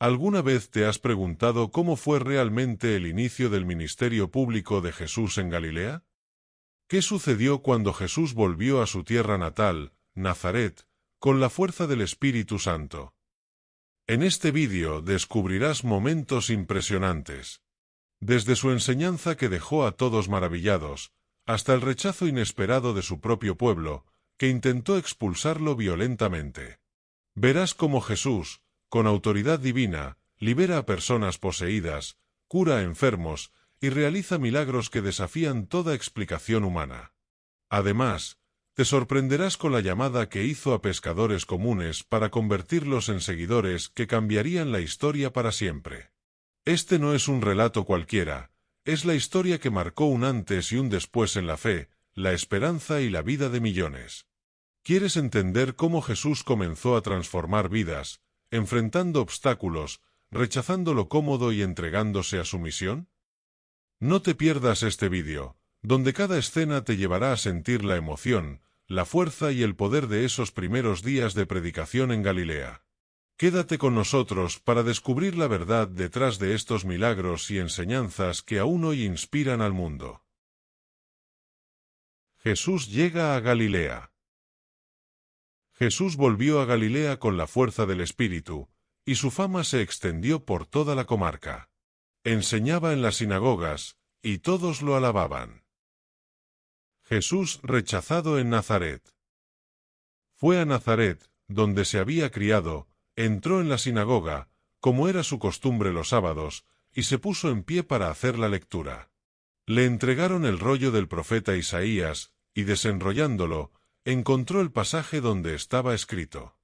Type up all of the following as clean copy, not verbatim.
¿Alguna vez te has preguntado cómo fue realmente el inicio del ministerio público de Jesús en Galilea? ¿Qué sucedió cuando Jesús volvió a su tierra natal, Nazaret, con la fuerza del Espíritu Santo? En este vídeo descubrirás momentos impresionantes. Desde su enseñanza que dejó a todos maravillados, hasta el rechazo inesperado de su propio pueblo, que intentó expulsarlo violentamente. Verás cómo Jesús, con autoridad divina, libera a personas poseídas, cura a enfermos y realiza milagros que desafían toda explicación humana. Además, te sorprenderás con la llamada que hizo a pescadores comunes para convertirlos en seguidores que cambiarían la historia para siempre. Este no es un relato cualquiera, es la historia que marcó un antes y un después en la fe, la esperanza y la vida de millones. ¿Quieres entender cómo Jesús comenzó a transformar vidas, enfrentando obstáculos, rechazando lo cómodo y entregándose a su misión? No te pierdas este vídeo, donde cada escena te llevará a sentir la emoción, la fuerza y el poder de esos primeros días de predicación en Galilea. Quédate con nosotros para descubrir la verdad detrás de estos milagros y enseñanzas que aún hoy inspiran al mundo. Jesús llega a Galilea. Jesús volvió a Galilea con la fuerza del Espíritu, y su fama se extendió por toda la comarca. Enseñaba en las sinagogas, y todos lo alababan. Jesús rechazado en Nazaret. Fue a Nazaret, donde se había criado, entró en la sinagoga, como era su costumbre los sábados, y se puso en pie para hacer la lectura. Le entregaron el rollo del profeta Isaías, y desenrollándolo, encontró el pasaje donde estaba escrito: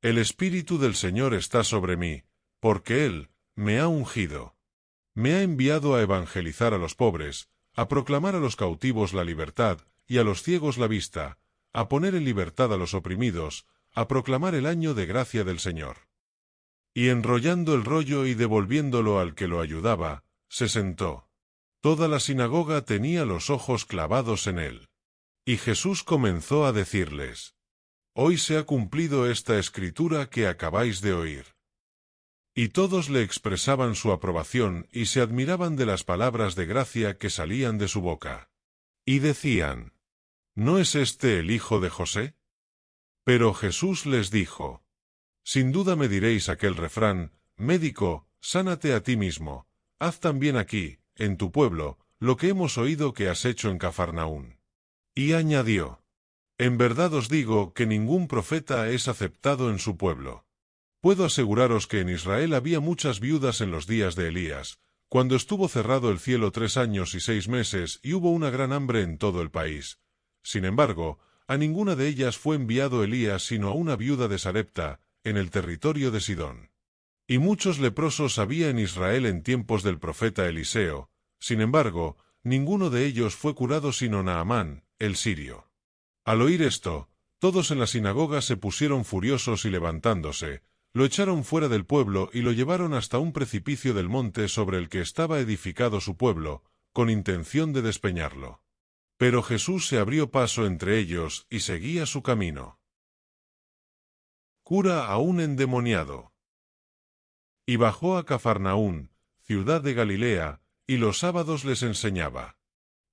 El Espíritu del Señor está sobre mí, porque Él me ha ungido. Me ha enviado a evangelizar a los pobres, a proclamar a los cautivos la libertad, y a los ciegos la vista, a poner en libertad a los oprimidos, a proclamar el año de gracia del Señor. Y enrollando el rollo y devolviéndolo al que lo ayudaba, se sentó. Toda la sinagoga tenía los ojos clavados en él. Y Jesús comenzó a decirles: Hoy se ha cumplido esta escritura que acabáis de oír. Y todos le expresaban su aprobación y se admiraban de las palabras de gracia que salían de su boca. Y decían: ¿No es este el hijo de José? Pero Jesús les dijo: Sin duda me diréis aquel refrán: Médico, sánate a ti mismo, haz también aquí, en tu pueblo, lo que hemos oído que has hecho en Cafarnaún. Y añadió: En verdad os digo que ningún profeta es aceptado en su pueblo. Puedo aseguraros que en Israel había muchas viudas en los días de Elías, cuando estuvo cerrado el cielo 3 años y 6 meses y hubo una gran hambre en todo el país. Sin embargo, a ninguna de ellas fue enviado Elías sino a una viuda de Sarepta, en el territorio de Sidón. Y muchos leprosos había en Israel en tiempos del profeta Eliseo, sin embargo, ninguno de ellos fue curado sino Naamán, el sirio. Al oír esto, todos en la sinagoga se pusieron furiosos y levantándose, lo echaron fuera del pueblo y lo llevaron hasta un precipicio del monte sobre el que estaba edificado su pueblo, con intención de despeñarlo. Pero Jesús se abrió paso entre ellos y seguía su camino. Cura a un endemoniado. Y bajó a Cafarnaún, ciudad de Galilea, y los sábados les enseñaba.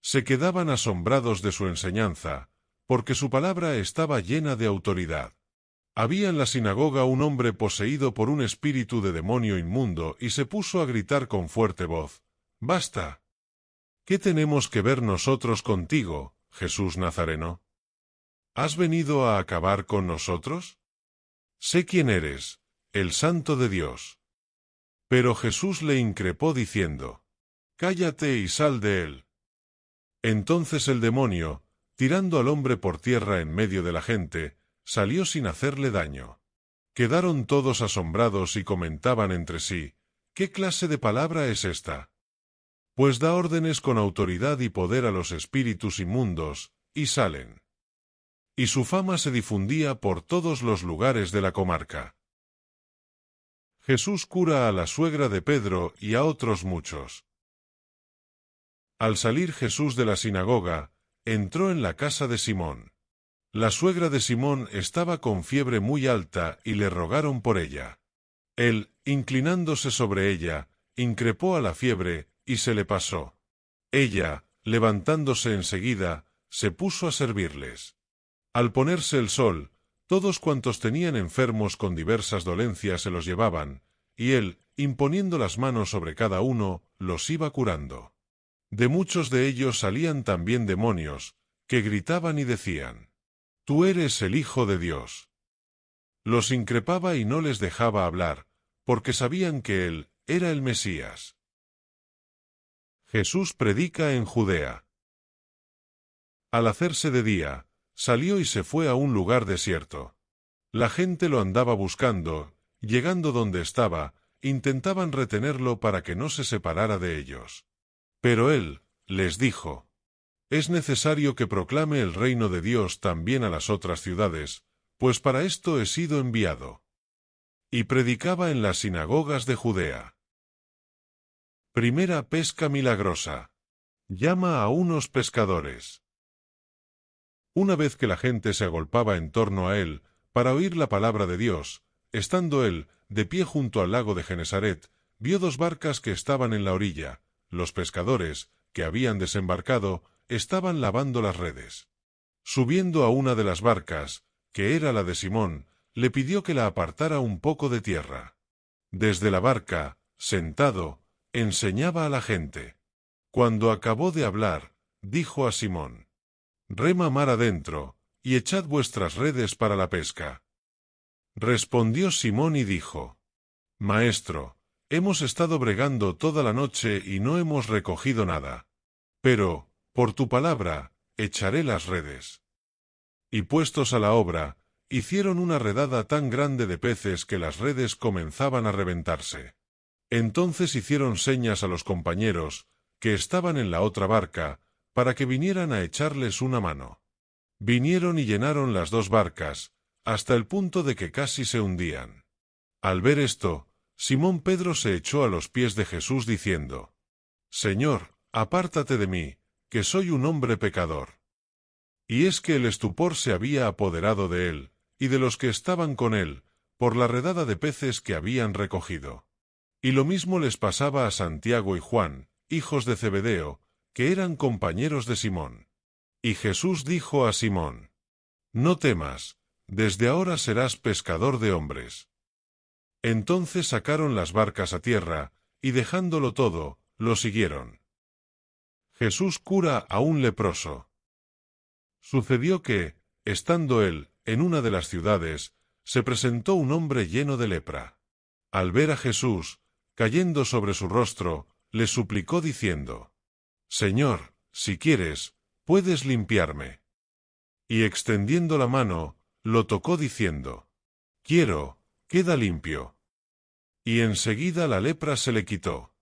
Se quedaban asombrados de su enseñanza, porque su palabra estaba llena de autoridad. Había en la sinagoga un hombre poseído por un espíritu de demonio inmundo y se puso a gritar con fuerte voz: ¡Basta! ¿Qué tenemos que ver nosotros contigo, Jesús Nazareno? ¿Has venido a acabar con nosotros? Sé quién eres, el Santo de Dios. Pero Jesús le increpó diciendo: Cállate y sal de él. Entonces el demonio, tirando al hombre por tierra en medio de la gente, salió sin hacerle daño. Quedaron todos asombrados y comentaban entre sí: ¿Qué clase de palabra es esta? Pues da órdenes con autoridad y poder a los espíritus inmundos, y salen. Y su fama se difundía por todos los lugares de la comarca. Jesús cura a la suegra de Pedro y a otros muchos. Al salir Jesús de la sinagoga, entró en la casa de Simón. La suegra de Simón estaba con fiebre muy alta y le rogaron por ella. Él, inclinándose sobre ella, increpó a la fiebre, y se le pasó. Ella, levantándose enseguida, se puso a servirles. Al ponerse el sol, todos cuantos tenían enfermos con diversas dolencias se los llevaban, y él, imponiendo las manos sobre cada uno, los iba curando. De muchos de ellos salían también demonios, que gritaban y decían: «Tú eres el Hijo de Dios». Los increpaba y no les dejaba hablar, porque sabían que él era el Mesías. Jesús predica en Judea. Al hacerse de día, salió y se fue a un lugar desierto. La gente lo andaba buscando, llegando donde estaba, intentaban retenerlo para que no se separara de ellos. Pero él les dijo: «Es necesario que proclame el reino de Dios también a las otras ciudades, pues para esto he sido enviado». Y predicaba en las sinagogas de Judea. Primera pesca milagrosa. Llama a unos pescadores. Una vez que la gente se agolpaba en torno a él, para oír la palabra de Dios, estando él, de pie junto al lago de Genesaret, vio dos barcas que estaban en la orilla. Los pescadores, que habían desembarcado, estaban lavando las redes. Subiendo a una de las barcas, que era la de Simón, le pidió que la apartara un poco de tierra. Desde la barca, sentado, enseñaba a la gente. Cuando acabó de hablar, dijo a Simón: «Rema mar adentro, y echad vuestras redes para la pesca». Respondió Simón y dijo: «Maestro, hemos estado bregando toda la noche y no hemos recogido nada. Pero, por tu palabra, echaré las redes». Y puestos a la obra, hicieron una redada tan grande de peces que las redes comenzaban a reventarse. Entonces hicieron señas a los compañeros, que estaban en la otra barca, para que vinieran a echarles una mano. Vinieron y llenaron las dos barcas, hasta el punto de que casi se hundían. Al ver esto, Simón Pedro se echó a los pies de Jesús diciendo: «Señor, apártate de mí, que soy un hombre pecador». Y es que el estupor se había apoderado de él, y de los que estaban con él, por la redada de peces que habían recogido. Y lo mismo les pasaba a Santiago y Juan, hijos de Zebedeo, que eran compañeros de Simón. Y Jesús dijo a Simón: «No temas, desde ahora serás pescador de hombres». Entonces sacaron las barcas a tierra, y dejándolo todo, lo siguieron. Jesús cura a un leproso. Sucedió que, estando él en una de las ciudades, se presentó un hombre lleno de lepra. Al ver a Jesús, cayendo sobre su rostro, le suplicó diciendo: «Señor, si quieres, puedes limpiarme». Y extendiendo la mano, lo tocó diciendo: «Quiero, queda limpio». Y enseguida la lepra se le quitó.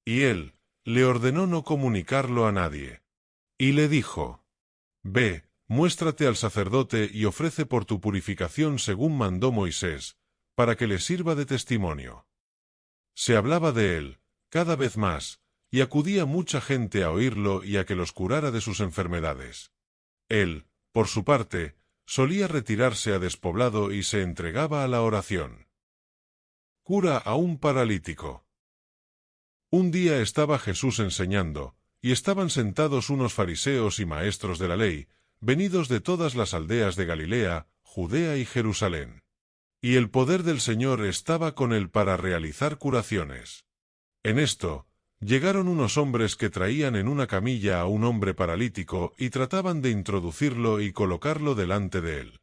Y él le ordenó no comunicarlo a nadie. Y le dijo: «Ve, muéstrate al sacerdote y ofrece por tu purificación según mandó Moisés, para que le sirva de testimonio». Se hablaba de él, cada vez más, y acudía mucha gente a oírlo y a que los curara de sus enfermedades. Él, por su parte, solía retirarse a despoblado y se entregaba a la oración. Cura a un paralítico. Un día estaba Jesús enseñando, y estaban sentados unos fariseos y maestros de la ley, venidos de todas las aldeas de Galilea, Judea y Jerusalén. Y el poder del Señor estaba con él para realizar curaciones. En esto, llegaron unos hombres que traían en una camilla a un hombre paralítico y trataban de introducirlo y colocarlo delante de él.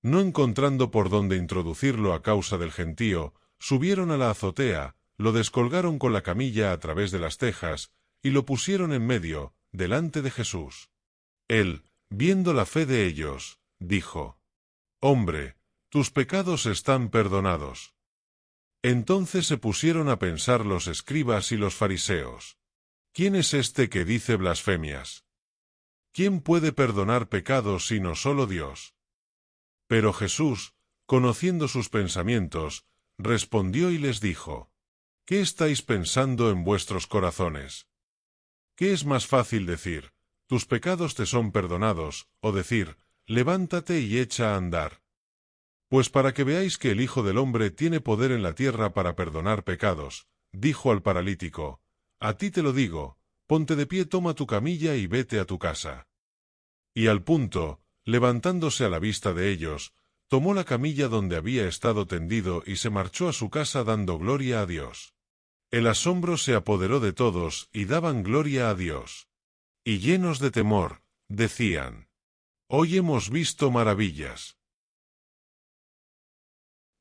No encontrando por dónde introducirlo a causa del gentío, subieron a la azotea, lo descolgaron con la camilla a través de las tejas, y lo pusieron en medio, delante de Jesús. Él, viendo la fe de ellos, dijo: «Hombre, tus pecados están perdonados». Entonces se pusieron a pensar los escribas y los fariseos: «¿Quién es este que dice blasfemias? ¿Quién puede perdonar pecados sino solo Dios?». Pero Jesús, conociendo sus pensamientos, respondió y les dijo: «¿Qué estáis pensando en vuestros corazones? ¿Qué es más fácil decir: tus pecados te son perdonados, o decir: levántate y echa a andar? Pues para que veáis que el Hijo del Hombre tiene poder en la tierra para perdonar pecados, dijo al paralítico, a ti te lo digo, ponte de pie, toma tu camilla y vete a tu casa. Y al punto, levantándose a la vista de ellos, tomó la camilla donde había estado tendido y se marchó a su casa dando gloria a Dios. El asombro se apoderó de todos y daban gloria a Dios. Y llenos de temor, decían, hoy hemos visto maravillas.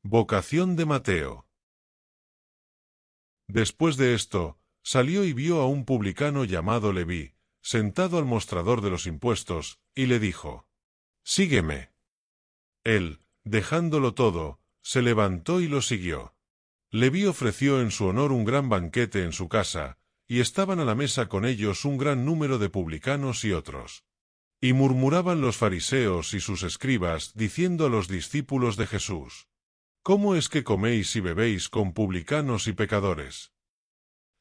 Vocación de Mateo. Después de esto, salió y vio a un publicano llamado Leví, sentado al mostrador de los impuestos, y le dijo, sígueme. Él, dejándolo todo, se levantó y lo siguió. Leví ofreció en su honor un gran banquete en su casa, y estaban a la mesa con ellos un gran número de publicanos y otros. Y murmuraban los fariseos y sus escribas, diciendo a los discípulos de Jesús, ¿cómo es que coméis y bebéis con publicanos y pecadores?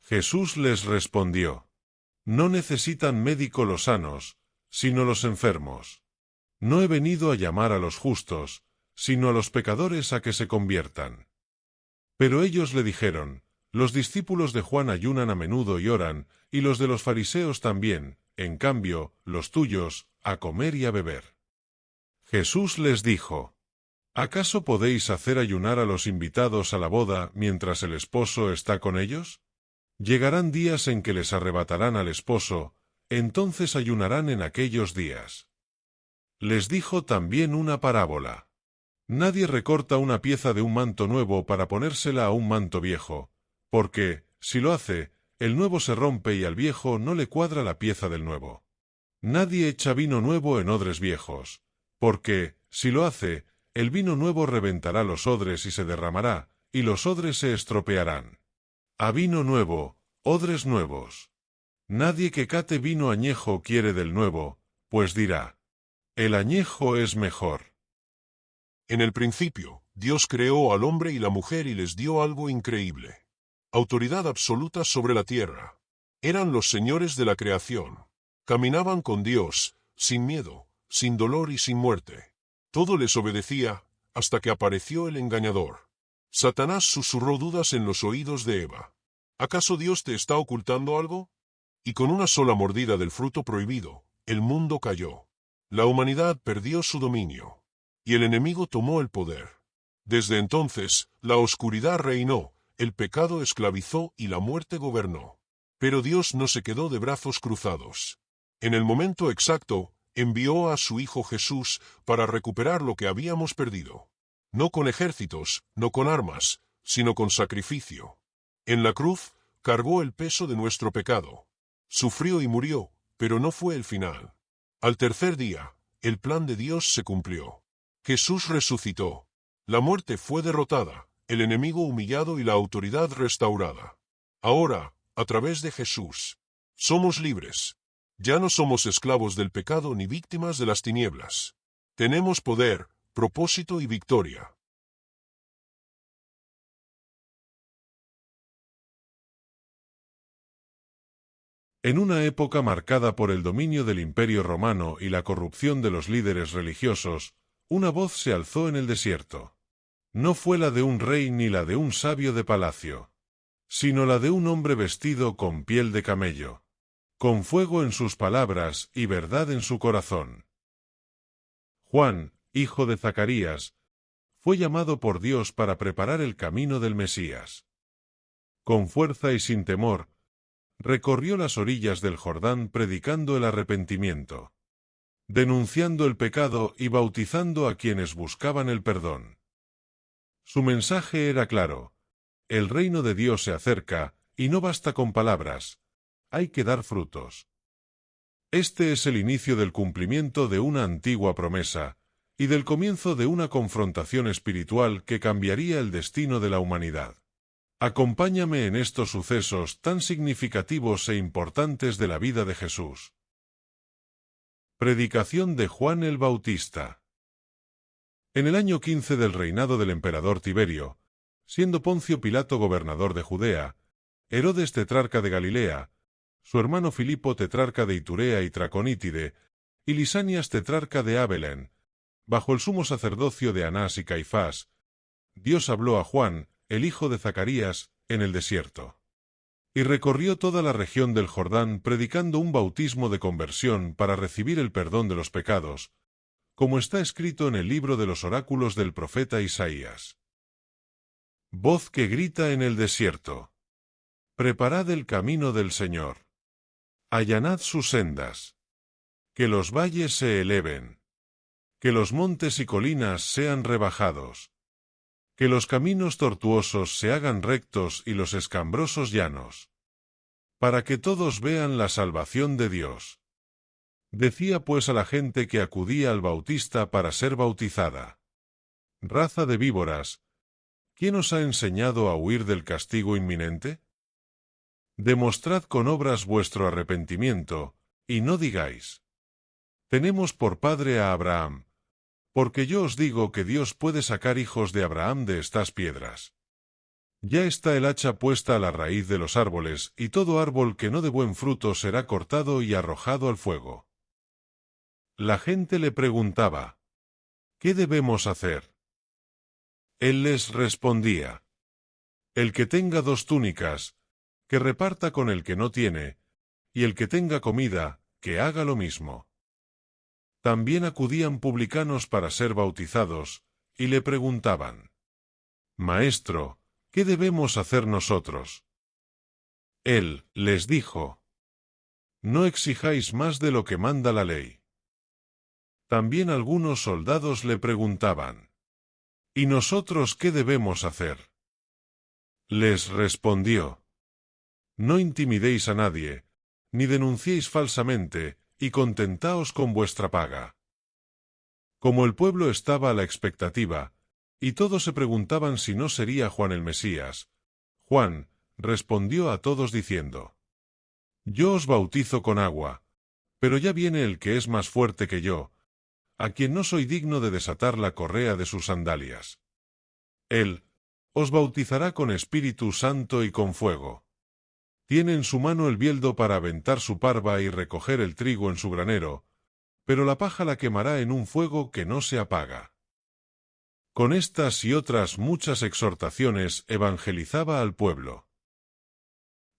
Jesús les respondió, no necesitan médico los sanos, sino los enfermos. No he venido a llamar a los justos, sino a los pecadores a que se conviertan. Pero ellos le dijeron, los discípulos de Juan ayunan a menudo y oran, y los de los fariseos también, en cambio, los tuyos, a comer y a beber. Jesús les dijo, ¿acaso podéis hacer ayunar a los invitados a la boda mientras el esposo está con ellos? Llegarán días en que les arrebatarán al esposo, entonces ayunarán en aquellos días. Les dijo también una parábola. Nadie recorta una pieza de un manto nuevo para ponérsela a un manto viejo, porque, si lo hace, el nuevo se rompe y al viejo no le cuadra la pieza del nuevo. Nadie echa vino nuevo en odres viejos, porque, si lo hace, el vino nuevo reventará los odres y se derramará, y los odres se estropearán. A vino nuevo, odres nuevos. Nadie que cate vino añejo quiere del nuevo, pues dirá, el añejo es mejor. En el principio, Dios creó al hombre y la mujer y les dio algo increíble. Autoridad absoluta sobre la tierra. Eran los señores de la creación. Caminaban con Dios, sin miedo, sin dolor y sin muerte. Todo les obedecía, hasta que apareció el engañador. Satanás susurró dudas en los oídos de Eva. ¿Acaso Dios te está ocultando algo? Y con una sola mordida del fruto prohibido, el mundo cayó. La humanidad perdió su dominio. Y el enemigo tomó el poder. Desde entonces, la oscuridad reinó, el pecado esclavizó y la muerte gobernó. Pero Dios no se quedó de brazos cruzados. En el momento exacto, envió a su Hijo Jesús para recuperar lo que habíamos perdido. No con ejércitos, no con armas, sino con sacrificio. En la cruz, cargó el peso de nuestro pecado. Sufrió y murió, pero no fue el final. Al tercer día, el plan de Dios se cumplió. Jesús resucitó. La muerte fue derrotada, el enemigo humillado y la autoridad restaurada. Ahora, a través de Jesús, somos libres. Ya no somos esclavos del pecado ni víctimas de las tinieblas. Tenemos poder, propósito y victoria. En una época marcada por el dominio del Imperio Romano y la corrupción de los líderes religiosos, una voz se alzó en el desierto. No fue la de un rey ni la de un sabio de palacio, sino la de un hombre vestido con piel de camello, con fuego en sus palabras y verdad en su corazón. Juan, hijo de Zacarías, fue llamado por Dios para preparar el camino del Mesías. Con fuerza y sin temor, recorrió las orillas del Jordán predicando el arrepentimiento, denunciando el pecado y bautizando a quienes buscaban el perdón. Su mensaje era claro: el reino de Dios se acerca, y no basta con palabras, hay que dar frutos. Este es el inicio del cumplimiento de una antigua promesa, y del comienzo de una confrontación espiritual que cambiaría el destino de la humanidad. Acompáñame en estos sucesos tan significativos e importantes de la vida de Jesús. Predicación de Juan el Bautista. En el año 15 del reinado del emperador Tiberio, siendo Poncio Pilato gobernador de Judea, Herodes tetrarca de Galilea, su hermano Filipo tetrarca de Iturea y Traconítide, y Lisanias tetrarca de Abelén, bajo el sumo sacerdocio de Anás y Caifás, Dios habló a Juan, el hijo de Zacarías, en el desierto. Y recorrió toda la región del Jordán predicando un bautismo de conversión para recibir el perdón de los pecados, como está escrito en el libro de los oráculos del profeta Isaías. Voz que grita en el desierto. Preparad el camino del Señor. Allanad sus sendas. Que los valles se eleven. Que los montes y colinas sean rebajados. Que los caminos tortuosos se hagan rectos y los escambrosos llanos. Para que todos vean la salvación de Dios. Decía pues a la gente que acudía al Bautista para ser bautizada: raza de víboras, ¿quién os ha enseñado a huir del castigo inminente? Demostrad con obras vuestro arrepentimiento, y no digáis: tenemos por padre a Abraham, porque yo os digo que Dios puede sacar hijos de Abraham de estas piedras. Ya está el hacha puesta a la raíz de los árboles, y todo árbol que no dé buen fruto será cortado y arrojado al fuego. La gente le preguntaba: ¿qué debemos hacer? Él les respondía: el que tenga 2 túnicas, que reparta con el que no tiene, y el que tenga comida, que haga lo mismo. También acudían publicanos para ser bautizados, y le preguntaban: Maestro, ¿qué debemos hacer nosotros? Él les dijo: no exijáis más de lo que manda la ley. También algunos soldados le preguntaban: ¿y nosotros qué debemos hacer? Les respondió: no intimidéis a nadie, ni denunciéis falsamente, y contentaos con vuestra paga. Como el pueblo estaba a la expectativa, y todos se preguntaban si no sería Juan el Mesías, Juan respondió a todos diciendo: yo os bautizo con agua, pero ya viene el que es más fuerte que yo, a quien no soy digno de desatar la correa de sus sandalias. Él os bautizará con Espíritu Santo y con fuego. Tiene en su mano el bieldo para aventar su parva y recoger el trigo en su granero, pero la paja la quemará en un fuego que no se apaga. Con estas y otras muchas exhortaciones evangelizaba al pueblo.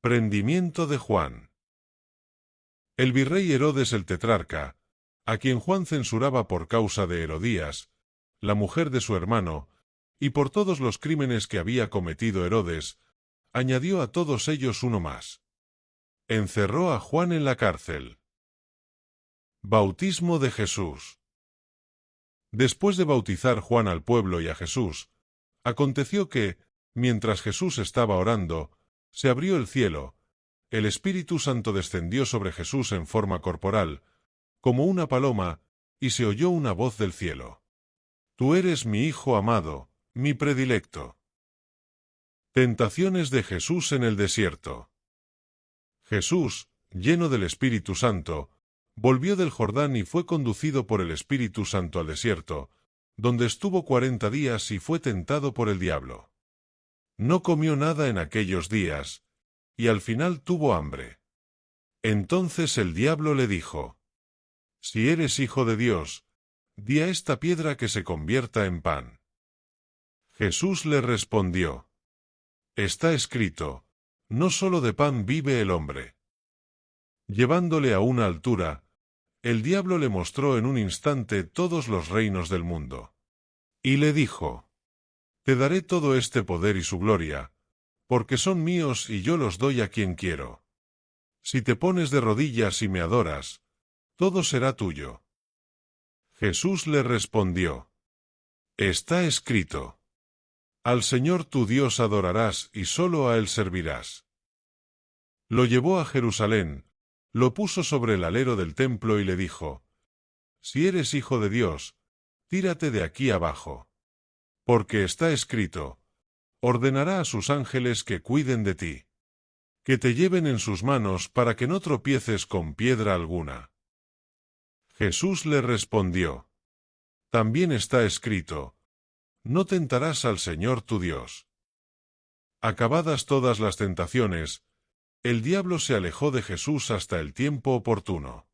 Prendimiento de Juan. El virrey Herodes el tetrarca, a quien Juan censuraba por causa de Herodías, la mujer de su hermano, y por todos los crímenes que había cometido Herodes, añadió a todos ellos uno más. Encerró a Juan en la cárcel. Bautismo de Jesús. Después de bautizar Juan al pueblo y a Jesús, aconteció que, mientras Jesús estaba orando, se abrió el cielo, el Espíritu Santo descendió sobre Jesús en forma corporal, como una paloma, y se oyó una voz del cielo: Tú eres mi Hijo amado, mi predilecto. Tentaciones de Jesús en el desierto. Jesús, lleno del Espíritu Santo, volvió del Jordán y fue conducido por el Espíritu Santo al desierto, donde estuvo 40 días y fue tentado por el diablo. No comió nada en aquellos días, y al final tuvo hambre. Entonces el diablo le dijo: Si eres hijo de Dios, di a esta piedra que se convierta en pan. Jesús le respondió: Está escrito, no solo de pan vive el hombre. Llevándole a una altura, el diablo le mostró en un instante todos los reinos del mundo. Y le dijo: Te daré todo este poder y su gloria, porque son míos y yo los doy a quien quiero. Si te pones de rodillas y me adoras, todo será tuyo. Jesús le respondió: Está escrito, al Señor tu Dios adorarás y solo a Él servirás. Lo llevó a Jerusalén, lo puso sobre el alero del templo y le dijo: Si eres hijo de Dios, tírate de aquí abajo. Porque está escrito, ordenará a sus ángeles que cuiden de ti, que te lleven en sus manos para que no tropieces con piedra alguna. Jesús le respondió: También está escrito, no tentarás al Señor tu Dios. Acabadas todas las tentaciones, el diablo se alejó de Jesús hasta el tiempo oportuno.